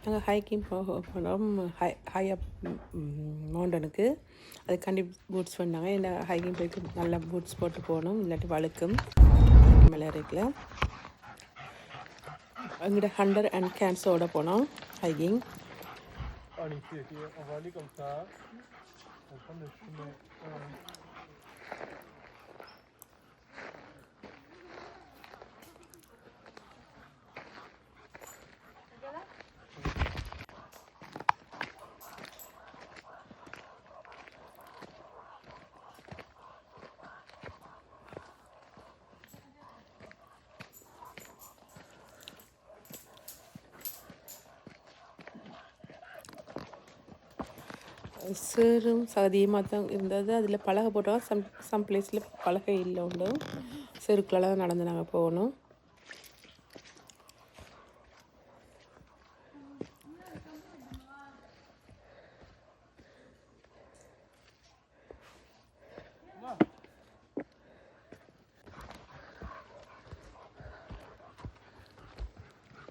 நாங்கள் ஹைக்கிங் போனோம் ஹைஅப் மவுண்டனுக்கு. அதுக்காண்டி பூட்ஸ் பண்ணாங்க. என்ன ஹைக்கிங் போய்க்கு நல்லா பூட்ஸ் போட்டு போகணும், இல்லாட்டி வழுக்கும் மேலே இருக்கல. அங்கிட்ட ஹண்டர் அண்ட் கேன்ஸோட போனோம் ஹைக்கிங். சேரும் சகதியுமாக தான் இருந்தது. அதில் பலகை போட்டோம். சம் பிளேஸில் பலகை இல்லை உண்டு. செருக்குள்ள தான் நடந்து நாங்கள் போகணும்.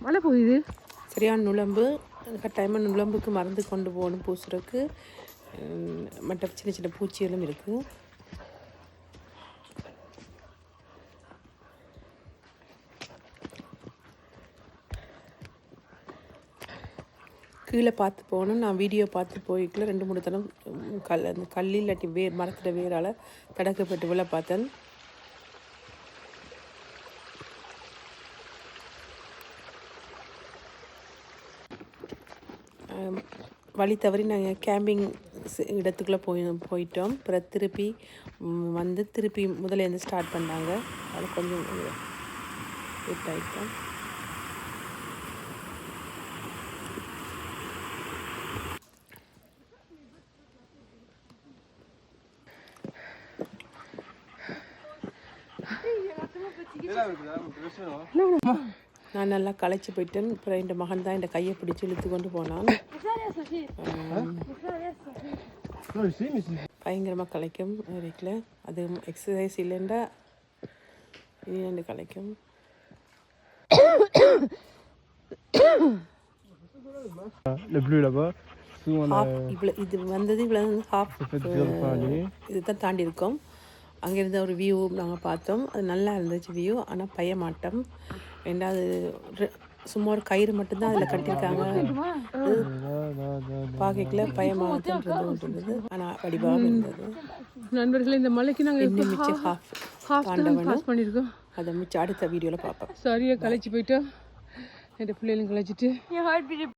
மழை போகுது. சரியான நுழம்பு. கட்டாயமாக நுழம்புக்கு மருந்து கொண்டு போகணும் பூசுறதுக்கு. மற்ற சின்ன சின்ன பூச்சிகளும் இருக்குது. கீழே பார்த்து போகணும். நான் வீடியோ பார்த்து போய்க்கல 2-3 தரம் அந்த கல்லி இல்லாட்டி மரத்தில் வேரால் தடக்கப்பட்டு விழ பார்த்தேன். வழி தவறி நாங்கள் கேம்பிங் இடத்துக்குள்ளே போயிட்டோம். அப்புறம் திருப்பி முதலேருந்து ஸ்டார்ட் பண்ணாங்க. அதில் கொஞ்சம் லேட் ஆகிட்டோம். நான் நல்லா களைச்சி போயிட்டேன். அப்புறம் என் மகன் தான் என் கையை பிடிச்சி இழுத்து கொண்டு போனான். பயங்கரமாக களைக்கும் வீட்டில். அது எக்ஸசைஸ் இல்லைண்டா இனி களைக்கும். இது வந்தது இவ்வளோ ஹாஃப் இதுதான் தாண்டி இருக்கோம். அங்கேருந்து ஒரு வியூ நாங்கள் பார்த்தோம். அது நல்லா இருந்துச்சு வியூ. ஆனால் பயமாட்டம். ரெண்டாவது சும்மா ஒரு கயிறு மட்டும்தான் அதில் கட்டியிருக்காங்க. பார்க்கல பயமாகத்தான் இருந்தது. ஆனால் வடிவாக இருந்தது. நண்பர்களே, இந்த மலைக்கு நாங்கள் இன்னும் மிச்சம் ஹாஃப் பண்ணியிருக்கோம். அதை மிச்சம் அடுத்த வீடியோவில் பார்ப்போம். சரியாக களைச்சி போயிட்டோம். என் பிள்ளைகளும் களைச்சிட்டு